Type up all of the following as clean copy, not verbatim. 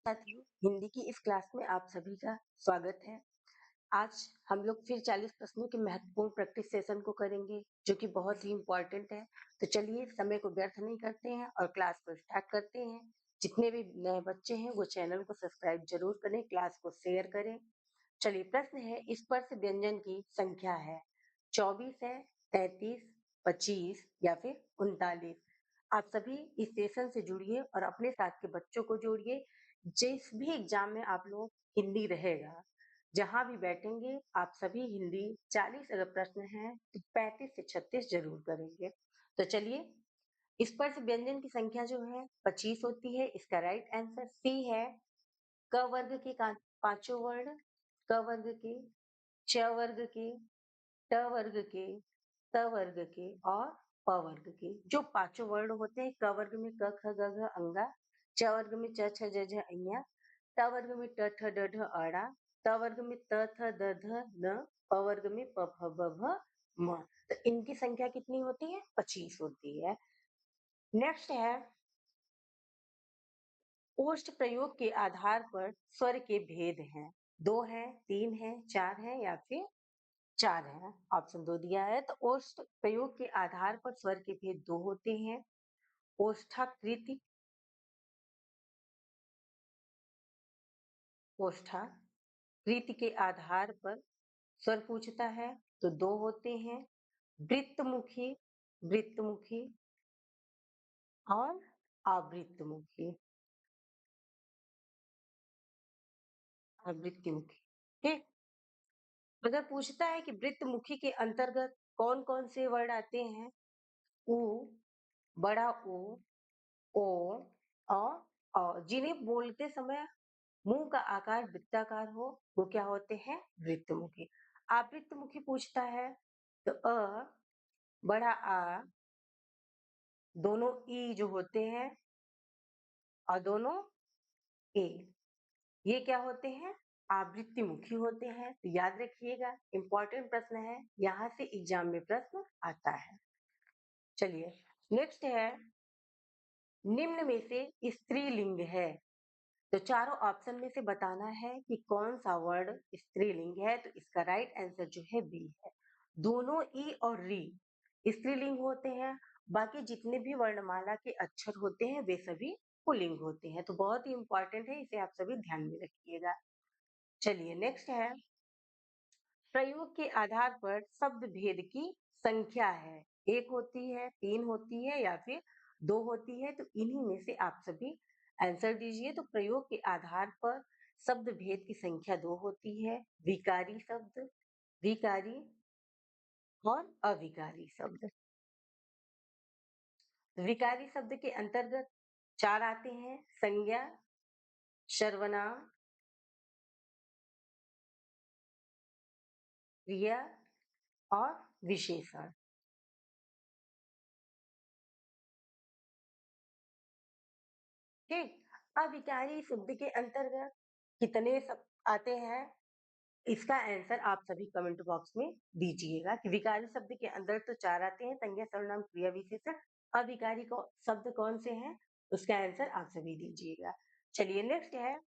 साथियों, हिंदी की इस क्लास में आप सभी का स्वागत है। आज हम लोग फिर 40 प्रश्नों के महत्वपूर्ण प्रैक्टिस सेशन को करेंगे, जो कि बहुत ही इम्पोर्टेंट है। तो चलिए समय को व्यर्थ नहीं करते हैं और क्लास को स्टार्ट करते हैं। जितने भी नए बच्चे हैं वो चैनल को सब्सक्राइब जरूर करें, क्लास को शेयर करें। चलिए, प्रश्न है, स्पर्श व्यंजन की संख्या है 24 है, 33, 25 या फिर 39। आप सभी इस सेशन से जुड़िए और अपने साथ के बच्चों को जोड़िए। जिस भी एग्जाम में आप लोग हिंदी रहेगा, जहां भी बैठेंगे आप सभी हिंदी 40 अगर प्रश्न हैं तो 35 से 36 जरूर करेंगे। तो चलिए, स्पर्श व्यंजन की संख्या जो है 25 होती है। इसका राइट आंसर सी है। क वर्ग के पांचों वर्ण, क वर्ग के, च वर्ग के, ट वर्ग के, त वर्ग के और प वर्ग के, जो पांचों वर्ण होते हैं। क वर्ग में क ख ग घ अंगा, च वर्ग में च छ ज झ अइया, ट वर्ग में ट ठ ड ढ अड़ा, त वर्ग में त थ द ध न, प वर्ग में प फ ब भ म। तो इनकी संख्या कितनी होती है? 25 होती है। नेक्स्ट है, ओष्ठ प्रयोग के आधार पर स्वर के भेद हैं। 2 है, 3 है, 4 है या फिर 4 है। ऑप्शन 2 दिया है। तो ओष्ठ प्रयोग के आधार पर स्वर के भेद 2 होते हैं। ओष्ठाकृति, ओष्ठाकृति के आधार पर स्वर पूछता है तो 2 होते हैं। वृत्तमुखी, वृत्तमुखी और आवृत्तमुखी, आवृत्तिमुखी। ठीक, अगर पूछता है कि वृत्तमुखी के अंतर्गत कौन कौन से वर्ड आते हैं? उ, बड़ा ऊ, ओ, जिन्हें बोलते समय मुंह का आकार वृत्ताकार हो, वो क्या होते हैं? वृत्तमुखी। आवृत्तमुखी पूछता है तो बड़ा आ, दोनों ई जो होते हैं और दोनों ए, ये क्या होते हैं? आवृत्तिमुखी होते हैं। तो याद रखिएगा, इंपॉर्टेंट प्रश्न है, यहाँ से एग्जाम में प्रश्न आता है। चलिए, नेक्स्ट है, निम्न में से स्त्रीलिंग है। तो चारों ऑप्शन में से बताना है कि कौन सा वर्ड स्त्रीलिंग है। तो इसका राइट आंसर जो है बी है। दोनों ई और री स्त्रीलिंग होते हैं। बाकी जितने भी वर्णमाला के अक्षर होते हैं वे सभी पुल्लिंग होते हैं। तो बहुत ही इंपॉर्टेंट है, इसे आप सभी ध्यान में रखिएगा। चलिए, नेक्स्ट है, प्रयोग के आधार पर शब्द भेद की संख्या है। 1 होती है, 3 होती है या फिर 2 होती है। तो इन्हीं में से आप सभी आंसर दीजिए। तो प्रयोग के आधार पर शब्द भेद की संख्या 2 होती है। विकारी शब्द, विकारी और अविकारी शब्द। विकारी शब्द के अंतर्गत 4 आते हैं: संज्ञा, सर्वनाम, क्रिया और विशेषण। ठीक, अविकारी शब्द के अंतर्गत कितने शब्द आते हैं? इसका आंसर आप सभी कमेंट बॉक्स में दीजिएगा कि विकारी शब्द के अंदर तो 4 आते हैं: संज्ञा, सर्वनाम, क्रिया, विशेषण। अविकारी को शब्द कौन से हैं? उसका आंसर आप सभी दीजिएगा। चलिए, नेक्स्ट है,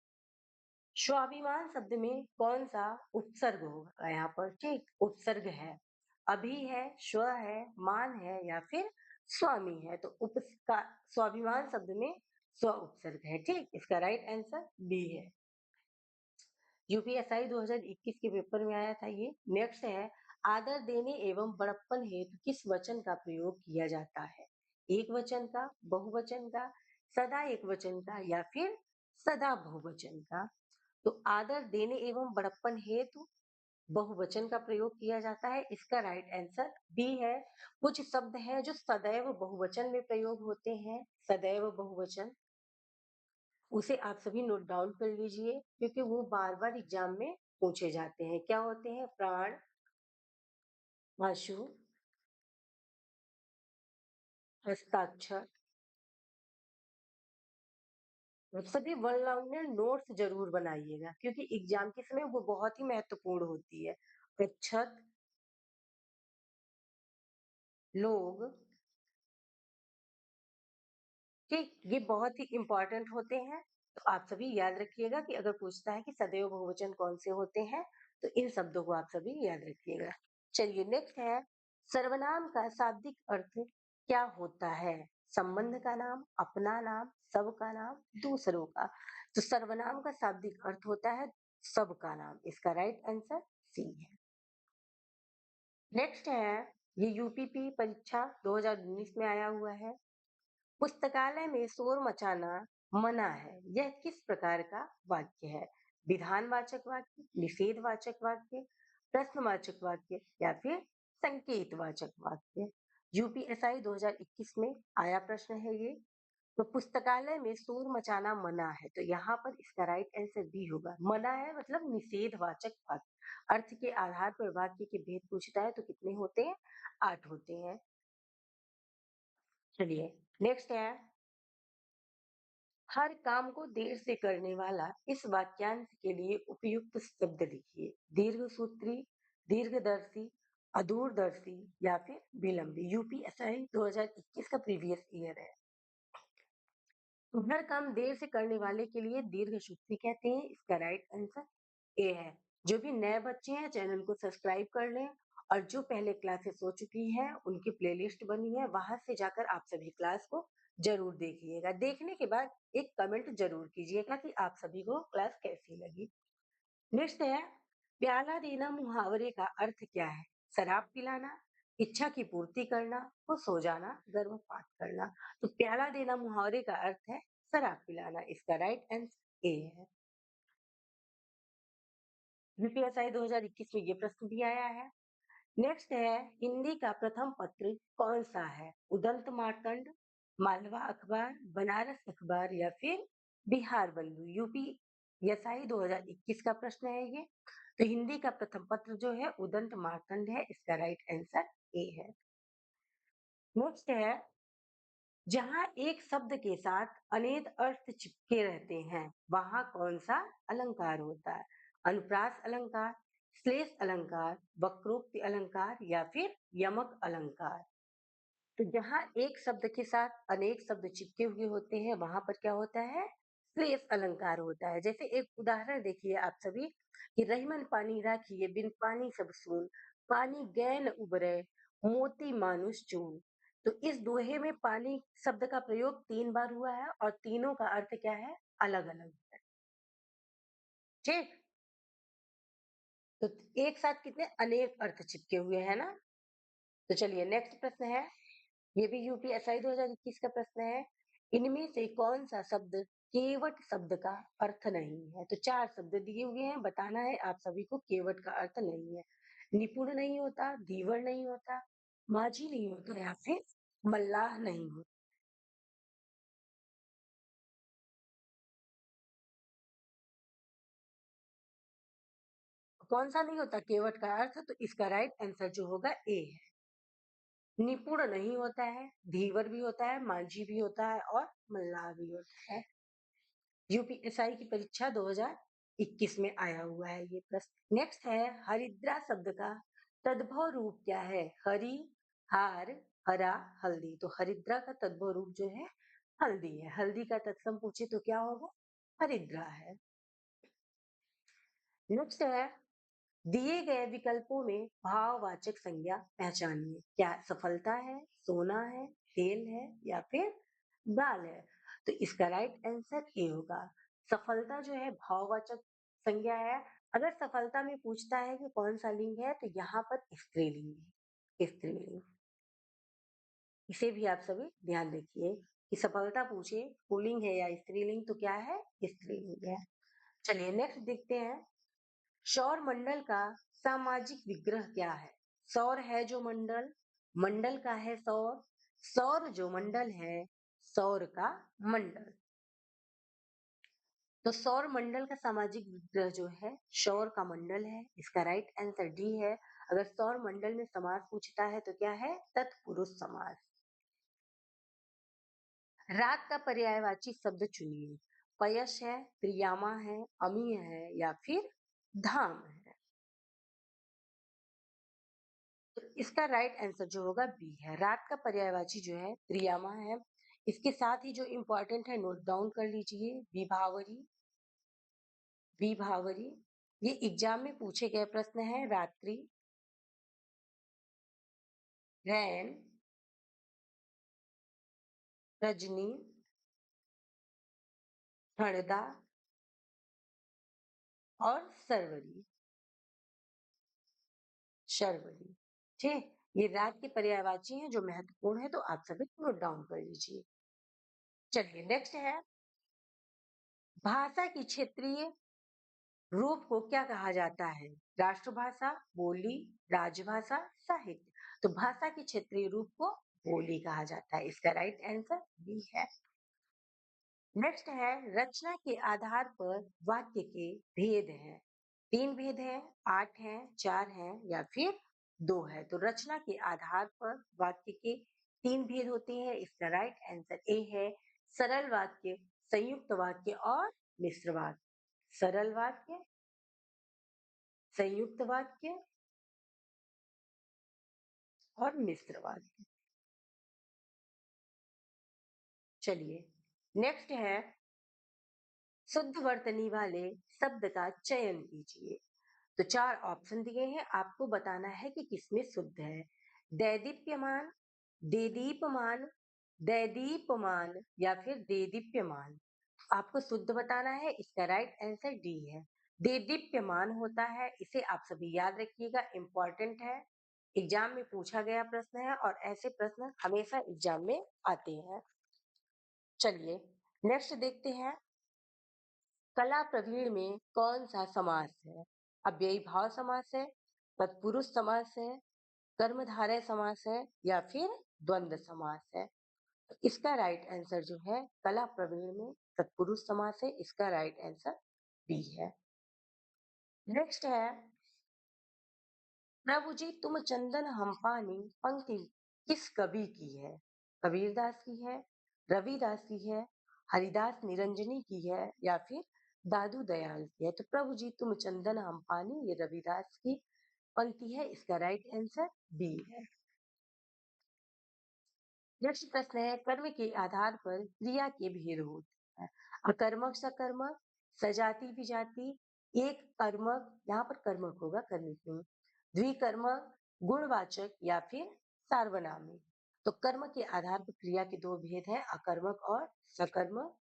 स्वाभिमान शब्द में कौन सा उपसर्ग होगा यहाँ पर? ठीक, उपसर्ग है। अभी है, स्व है, मान है या फिर स्वामी है। तो का स्वाभिमान शब्द में स्व उपसर्ग है। ठीक, इसका राइट आंसर बी है। यूपीएसआई 2021 के पेपर में आया था ये। नेक्स्ट है, आदर देने एवं बड़प्पन हेतु किस वचन का प्रयोग किया जाता है? एक वचन का, बहुवचन का, सदा एक वचन का या फिर सदा बहुवचन का? तो आदर देने एवं बड़प्पन हेतु बहुवचन का प्रयोग किया जाता है। इसका राइट आंसर बी है। कुछ शब्द हैं जो सदैव बहुवचन में प्रयोग होते हैं, सदैव बहुवचन, उसे आप सभी नोट डाउन कर लीजिए क्योंकि वो बार बार एग्जाम में पूछे जाते हैं। क्या होते हैं? प्राण, आशु, हस्ताक्षर। सभी वन लाइनर नोट्स जरूर बनाइएगा क्योंकि एग्जाम के समय वो बहुत ही महत्वपूर्ण होती है। अच्छत, लोग, ठीक, ये बहुत ही इंपॉर्टेंट होते हैं। तो आप सभी याद रखिएगा कि अगर पूछता है कि सदैव बहुवचन कौन से होते हैं, तो इन शब्दों को आप सभी याद रखिएगा। चलिए नेक्स्ट है, सर्वनाम का शाब्दिक अर्थ क्या होता है? संबंध का नाम, अपना नाम, सबका नाम, दूसरों का। तो सर्वनाम का शाब्दिक अर्थ होता है सबका नाम। इसका राइट आंसर सी है। नेक्स्ट है, ये यूपीपी परीक्षा 2019 में आया हुआ है। पुस्तकालय में शोर मचाना मना है, यह किस प्रकार का वाक्य है? विधानवाचक वाक्य, निषेधवाचक वाक्य, प्रश्नवाचक वाक्य या फिर संकेतवाचक वाक्य? यूपीएसआई 2021 में आया प्रश्न है ये। तो पुस्तकालय में शोर मचाना मना है, तो यहाँ पर इसका राइट आंसर बी होगा। मना है मतलब निषेधवाचक वाक्य। अर्थ के आधार पर वाक्य के भेद पूछता है तो कितने होते हैं? 8 होते हैं। चलिए नेक्स्ट है, हर काम को देर से करने वाला इस वाक्यांश के लिए उपयुक्त शब्द लिखिए। दीर्घ सूत्री, दीर्घदर्शी, अदूरदर्शी या फिर विलंबी? यूपीएसआई 2021 का प्रीवियस ईयर है। तो हर काम देर से करने वाले के लिए दीर्घ सूत्री कहते हैं। इसका राइट आंसर ए है। जो भी नए बच्चे हैं चैनल को सब्सक्राइब कर लें, और जो पहले क्लासेस हो चुकी हैं उनकी प्लेलिस्ट बनी है, वहां से जाकर आप सभी क्लास को जरूर देखिएगा। देखने के बाद एक कमेंट जरूर कीजिएगा कि आप सभी को क्लास कैसी लगी। नेक्स्ट है, प्याला देना मुहावरे का अर्थ क्या है? शराब पिलाना, इच्छा की पूर्ति करना, खुश हो जाना, गर्भपात करना? तो प्याला देना मुहावरे का अर्थ है शराब पिलाना। इसका राइट आंसर ए है। यूपीएसआई 2021 में ये प्रश्न भी आया है। नेक्स्ट है, हिंदी का प्रथम पत्र कौन सा है? उदंत मार्तंड, मालवा अखबार, बनारस अखबार या फिर बिहार बंधु? यूपी एसआई 2021 का प्रश्न है ये। तो हिंदी का प्रथम पत्र जो है उदंत मार्तंड है। इसका राइट आंसर ए है। नेक्स्ट है, जहां एक शब्द के साथ अनेक अर्थ चिपके रहते हैं वहां कौन सा अलंकार होता है? अनुप्रास अलंकार, श्लेष अलंकार, वक्रोक्ति अलंकार या फिर यमक अलंकार? तो जहां एक शब्द के साथ अनेक शब्द चिपके हुए होते हैं वहां पर क्या होता है? श्लेष अलंकार होता है। जैसे एक उदाहरण देखिए आप सभी, कि रहीमन पानी राखिए बिन पानी सब सून, पानी गैन उबरे, मोती मानुष चून। तो इस दोहे में पानी शब्द का प्रयोग 3 बार हुआ है और तीनों का अर्थ क्या है? अलग अलग है। ठीक, तो एक साथ कितने अनेक अर्थ चिपके हुए हैं ना। तो चलिए नेक्स्ट प्रश्न है, ये भी यूपीएसआई 2021 का प्रश्न है। इनमें से कौन सा शब्द केवट शब्द का अर्थ नहीं है? तो 4 शब्द दिए हुए हैं, बताना है आप सभी को केवट का अर्थ नहीं है। निपुण नहीं होता, धीवर नहीं होता, माझी नहीं होता या फिर मल्लाह नहीं होता? कौन सा नहीं होता केवट का अर्थ? तो इसका राइट आंसर जो होगा ए है। निपुण नहीं होता है, धीवर भी होता है, माझी भी होता है और मल्लाह भी होता है। यूपीएसआई की परीक्षा 2021 में आया हुआ है ये प्रश्न। नेक्स्ट है, हरिद्रा शब्द का तद्भव रूप क्या है? हरि, हार, हरा, हल्दी? तो हरिद्रा का तद्भव रूप जो है हल्दी है। हल्दी का तत्सम पूछे तो क्या होगा? हरिद्रा है। नेक्स्ट है, दिए गए विकल्पों में भाववाचक संज्ञा पहचानिए। क्या सफलता है, सोना है, तेल है या फिर दाल है? तो इसका राइट आंसर ए होगा। सफलता जो है भाववाचक संज्ञा है। अगर सफलता में पूछता है कि कौन सा लिंग है तो यहाँ पर स्त्रीलिंग है, स्त्रीलिंग। इसे भी आप सभी ध्यान रखिए कि सफलता पूछे पुल्लिंग है या स्त्रीलिंग तो क्या है? स्त्रीलिंग है। चलिए नेक्स्ट देखते हैं, सौर मंडल का सामाजिक विग्रह क्या है? सौर है जो मंडल, मंडल का है सौर, सौर जो मंडल है, सौर का मंडल। तो सौर मंडल का सामाजिक विग्रह जो है सौर का मंडल है। इसका राइट आंसर डी है। अगर सौर मंडल में समास पूछता है तो क्या है? तत्पुरुष समास। रात का पर्यायवाची शब्द चुनिए। पयस है, प्रियामा है, अमीय है या फिर धाम है? तो इसका राइट आंसर जो होगा बी है। रात का पर्यायवाची जो है प्रियामा है। इसके साथ ही जो इम्पोर्टेंट है नोट डाउन कर लीजिए, विभावरी, विभावरी। ये एग्जाम में पूछे गए प्रश्न है। रात्रि, रैन, रजनी, हरदा और सरवरी, शर्वरी। ठीक, ये रात के पर्यायवाची हैं जो महत्वपूर्ण है, तो आप सभी नोट डाउन कर लीजिए। चलिए नेक्स्ट है, भाषा की क्षेत्रीय रूप को क्या कहा जाता है? राष्ट्रभाषा, बोली, राजभाषा, साहित्य। तो भाषा की क्षेत्रीय रूप को बोली कहा जाता है। इसका राइट आंसर बी है। नेक्स्ट है, रचना के आधार पर वाक्य के भेद हैं। 3 भेद हैं, 8 हैं, 4 हैं या फिर 2 है। तो रचना के आधार पर वाक्य के 3 भेद होते हैं। इसका राइट आंसर ए है, सरल वाक्य, संयुक्त वाक्य और मिश्र वाक्य। सरल वाक्य, संयुक्त वाक्य और मिश्र वाक्य। चलिए नेक्स्ट है, शुद्ध वर्तनी वाले शब्द का चयन कीजिए। तो 4 ऑप्शन दिए हैं, आपको बताना है कि किसमें शुद्ध है। दैदीप्यमान, देदीपमान, दैदीपमान या फिर देदीप्यमान। आपको शुद्ध बताना है। इसका राइट आंसर डी है, देदीप्यमान होता है। इसे आप सभी याद रखिएगा, इंपॉर्टेंट है, एग्जाम में पूछा गया प्रश्न है और ऐसे प्रश्न हमेशा एग्जाम में आते हैं। चलिए नेक्स्ट देखते हैं, कला प्रवीण में कौन सा समास है? अव्ययी भाव समास है, तत्पुरुष समास है, कर्मधारय समास है या फिर द्वंद्व समास है? तो इसका राइट आंसर जो है, कला प्रवीण में तत्पुरुष समास है। इसका राइट आंसर बी है। नेक्स्ट है, प्रभु जी तुम चंदन हम पानी पंक्ति किस कवि की है? कबीरदास की है, रविदास की है, हरिदास निरंजनी की है या फिर दादू दयाल की है? तो प्रभु जी तुम चंदन हम पानी, ये रविदास की पंक्ति है। इसका राइट आंसर बी है। नेक्स्ट प्रश्न है, कर्म के आधार पर क्रिया के भेद होते हैं। अकर्मक, सकर्मक, सजाति, विजाति, एक कर्मक, यहाँ पर कर्मक होगा, कर्मिक नहीं, द्विकर्मक, गुणवाचक या फिर सार्वनामिक। तो कर्म के आधार पर क्रिया के 2 भेद हैं, अकर्मक और सकर्मक।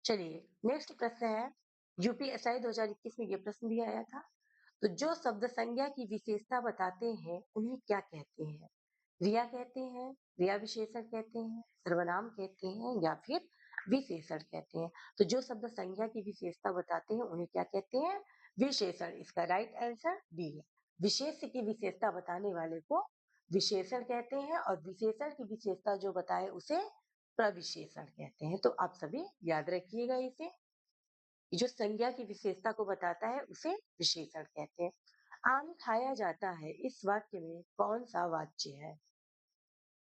चलिए नेक्स्ट प्रश्न है, यूपीएसआई 2021 में ये प्रश्न भी आया था। तो जो शब्द संज्ञा की विशेषता बताते हैं उन्हें क्या कहते हैं? क्रिया कहते हैं, क्रिया विशेषण कहते हैं, सर्वनाम कहते हैं या फिर विशेषण कहते हैं? तो जो शब्द संज्ञा की विशेषता बताते हैं उन्हें क्या कहते हैं? विशेषण। इसका राइट आंसर डी है, विशेष की विशेषता बताने वाले को विशेषण कहते हैं और विशेषण की विशेषता जो बताए उसे प्रविशेषण कहते हैं। तो आप सभी याद रखिएगा इसे, जो संज्ञा की विशेषता को बताता है उसे विशेषण कहते हैं। आम खाया जाता है, इस वाक्य में कौन सा वाच्य है?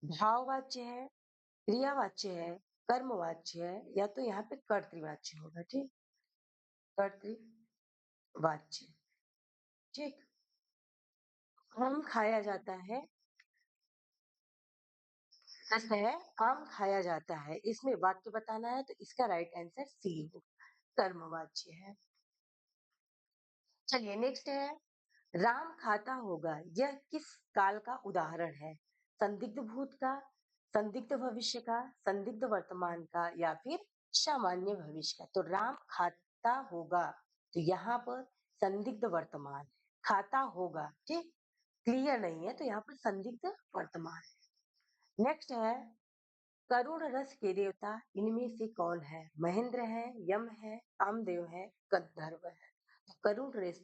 भाववाच्य है, क्रियावाच्य है, कर्मवाच्य है या तो यहाँ पे कर्तृवाच्य होगा। ठीक, कर्तृवाच्य। ठीक, आम खाया जाता है, प्रश्न है आम खाया जाता है, इसमें वाक्य बताना है, तो इसका राइट आंसर सी हो, कर्मवाच्य है। चलिए नेक्स्ट है, राम खाता होगा, यह किस काल का उदाहरण है? संदिग्ध भूत का, संदिग्ध भविष्य का, संदिग्ध वर्तमान का या फिर सामान्य भविष्य का? तो राम खाता होगा, तो यहाँ पर संदिग्ध वर्तमान, खाता होगा, ठीक, क्लियर नहीं है तो यहाँ पर संदिग्ध वर्तमान है। नेक्स्ट है, करुण रस के देवता इनमें से कौन है? महेंद्र है, यम है, कामदेव है, गंधर्व है? तो करुण रस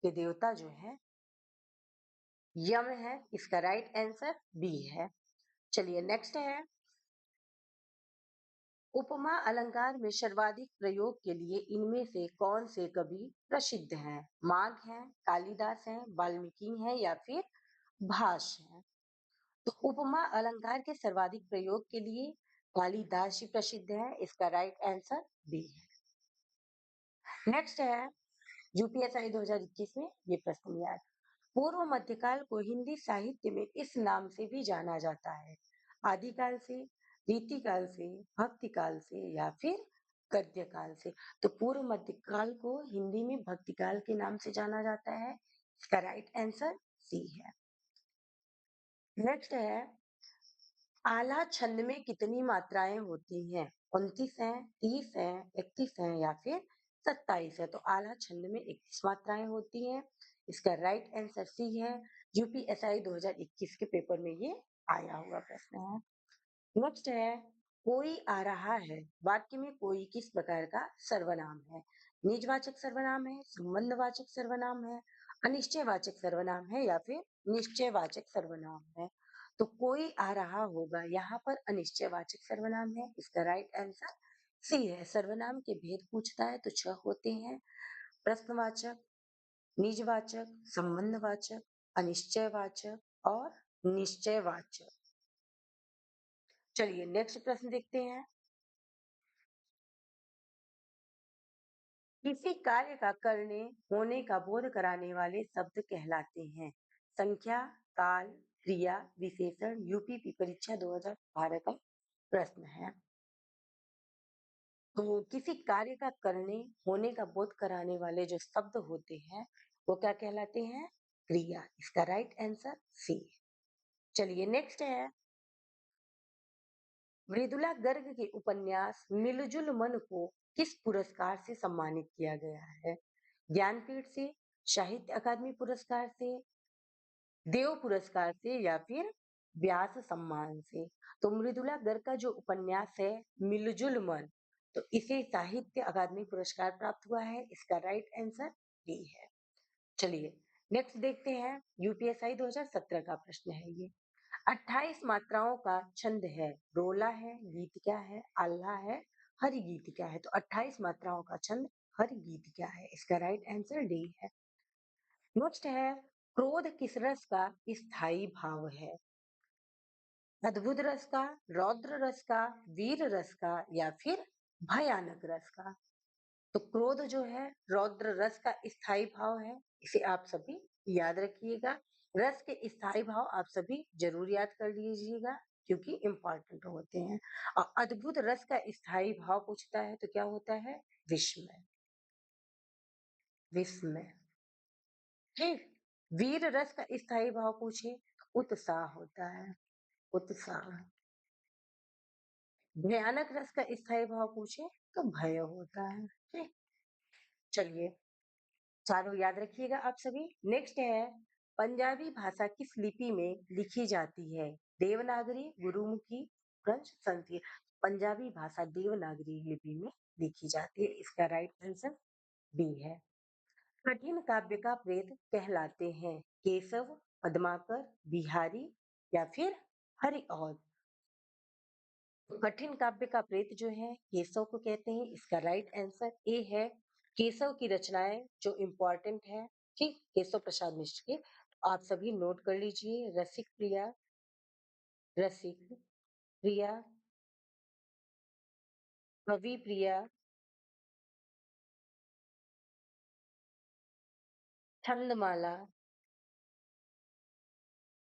के देवता जो है यम है। इसका राइट आंसर बी है। चलिए नेक्स्ट है, उपमा अलंकार में सर्वाधिक प्रयोग के लिए इनमें से कौन से कवि प्रसिद्ध हैं? माघ है, कालिदास है, वाल्मीकि है या फिर भास है? तो उपमा अलंकार के सर्वाधिक प्रयोग के लिए कालिदास ही प्रसिद्ध है। इसका राइट आंसर बी है। नेक्स्ट है, यूपीएसआई 2021 में ये प्रश्न लिया है, पूर्व मध्यकाल को हिंदी साहित्य में इस नाम से भी जाना जाता है? आदिकाल से, रीतिकाल से, भक्तिकाल से या फिर गद्यकाल से। तो पूर्व मध्यकाल को हिंदी में भक्तिकाल के नाम से जाना जाता है। इसका राइट आंसर सी है। नेक्स्ट है, आला छंद में कितनी मात्राएं होती हैं? 29 है, 30 है, 31 है या फिर 27 है? तो आला छंद में 31 मात्राएं होती हैं। इसका राइट आंसर सी है। यूपीएसआई 2021 के पेपर में ये आया हुआ प्रश्न है। नेक्स्ट है, कोई आ रहा है वाक्य में कोई किस प्रकार का सर्वनाम है? निजवाचक सर्वनाम है, संबंधवाचक सर्वनाम है, अनिश्चयवाचक सर्वनाम है या फिर निश्चयवाचक सर्वनाम है? तो कोई आ रहा होगा, यहाँ पर अनिश्चयवाचक सर्वनाम है। इसका राइट आंसर सी है। सर्वनाम के भेद पूछता है तो 6 होते हैं, प्रश्नवाचक, निजवाचक, संबंधवाचक, अनिश्चयवाचक और निश्चयवाचक। चलिए नेक्स्ट प्रश्न देखते हैं। किसी कार्य का करने होने का बोध कराने वाले शब्द कहलाते हैं? संख्या, काल, क्रिया, विशेषण। यूपीपी परीक्षा 2012 का प्रश्न है। तो किसी कार्य का करने होने का बोध कराने वाले जो शब्द होते हैं वो क्या कहलाते हैं? क्रिया। इसका राइट आंसर सी। चलिए नेक्स्ट है, मृदुला गर्ग के उपन्यास मिलजुल मन को किस पुरस्कार से सम्मानित किया गया है? ज्ञानपीठ से, साहित्य अकादमी पुरस्कार से, देव पुरस्कार से या फिर व्यास सम्मान से? तो मृदुला गर्ग का जो उपन्यास है मिलजुल मन, तो इसे साहित्य अकादमी पुरस्कार प्राप्त हुआ है। इसका राइट आंसर डी है। चलिए नेक्स्ट देखते हैं, यूपीएसआई 2017 का प्रश्न है ये। 28 मात्राओं का छंद है, रोला है, गीत क्या है, आल्हा है, हरि गीत क्या है? तो 28 मात्राओं का छंद हरि गीत क्या है? इसका राइट आंसर डी है। नेक्स्ट है, क्रोध किस रस का स्थायी भाव है? अद्भुत रस का, रौद्र रस का, वीर रस का या फिर भयानक रस का? तो क्रोध जो है रौद्र रस का स्थायी भाव है। इसे आप सभी याद रखिएगा। रस के स्थायी भाव आप सभी जरूर याद कर लीजिएगा क्योंकि इंपॉर्टेंट होते हैं। और अद्भुत रस का स्थायी भाव पूछता है तो क्या होता है? विस्मय। विस्मय। ठीक। वीर रस का स्थायी भाव पूछे तो उत्साह होता है। उत्साह। भयानक रस का स्थायी भाव पूछे तो भय होता है। ठीक। चलिए चारों याद रखिएगा आप सभी। नेक्स्ट है, पंजाबी भाषा किस लिपि में लिखी जाती है? देवनागरी, गुरुमुखी, फ्रेंच, संस्कृत। पंजाबी भाषा देवनागरी लिपि में लिखी जाती है। इसका राइट आंसर बी है। कठिन काव्य का प्रेत कहलाते हैं केशव, पद्माकर, बिहारी या फिर हरिऔध? कठिन काव्य का प्रेत जो है केशव को कहते हैं। इसका राइट आंसर ए है। केशव की रचनाएं जो इम्पोर्टेंट है, ठीक, केशव प्रसाद मिश्र के, आप सभी नोट कर लीजिए। रसिक प्रिया, रसिक प्रिया, कवि प्रिया, छंदमाला,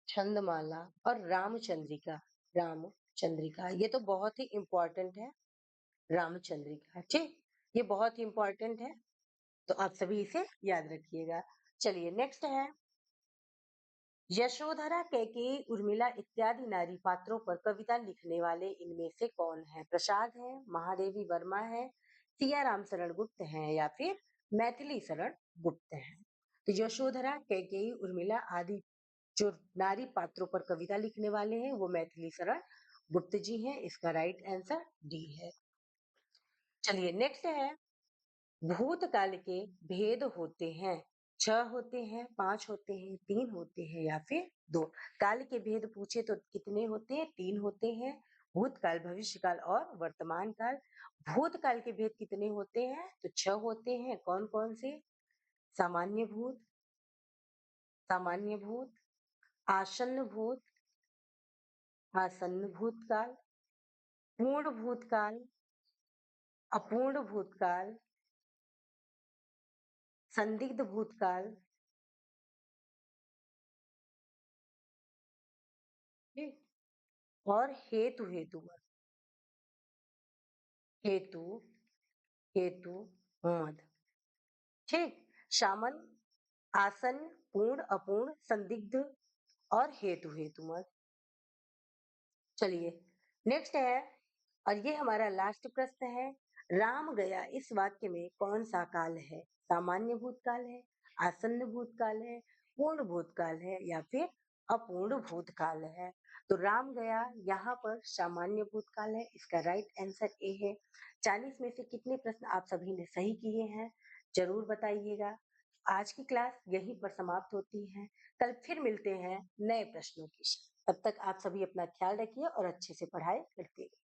छंदमाला और रामचंद्रिका। रामचंद्रिका ये तो बहुत ही इम्पोर्टेंट है। रामचंद्रिका, ठीक, ये बहुत ही इम्पोर्टेंट है। तो आप सभी इसे याद रखिएगा। चलिए नेक्स्ट है, यशोधरा, कैकेयी, उर्मिला इत्यादि नारी पात्रों पर कविता लिखने वाले इनमें से कौन है? प्रसाद है, महादेवी वर्मा है, सियाराम शरण गुप्त है या फिर मैथिली शरण गुप्त है? तो यशोधरा, कैकेयी, उर्मिला आदि जो नारी पात्रों पर कविता लिखने वाले हैं वो मैथिली शरण गुप्त जी हैं। इसका राइट आंसर डी है। चलिए नेक्स्ट है, भूतकाल के भेद होते हैं, 6 होते हैं, 5 होते हैं, 3 होते हैं या फिर 2? काल के भेद पूछे तो कितने होते हैं? 3 होते हैं। भूतकाल, भविष्यकाल और वर्तमान काल। भूतकाल के भेद कितने होते हैं? तो 6 होते हैं। कौन कौन से? सामान्य भूत, सामान्य भूत, आसन्न भूत, आसन्न भूतकाल, पूर्ण भूतकाल, अपूर्ण भूतकाल, संदिग्ध भूतकाल, ठीक, और हेतु हेतु। हेतु, हेतु, मद। ठीक? शामन, आसन, पूर्ण, अपूर्ण, संदिग्ध और हेतु, हेतुमत। चलिए, नेक्स्ट है और ये हमारा लास्ट प्रश्न है। राम गया इस वाक्य में कौन सा काल है? सामान्य भूतकाल है, आसन्न भूतकाल है, पूर्ण भूतकाल है या फिर अपूर्ण भूतकाल है? तो राम गया यहाँ पर सामान्य भूतकाल है। इसका राइट आंसर ए है। 40 में से कितने प्रश्न आप सभी ने सही किए हैं? जरूर बताइएगा। आज की क्लास यहीं पर समाप्त होती है। कल फिर मिलते हैं नए प्रश्नों के साथ। तब तक आप सभी अपना ख्याल रखिए और अच्छे से पढ़ाई करते रहिए।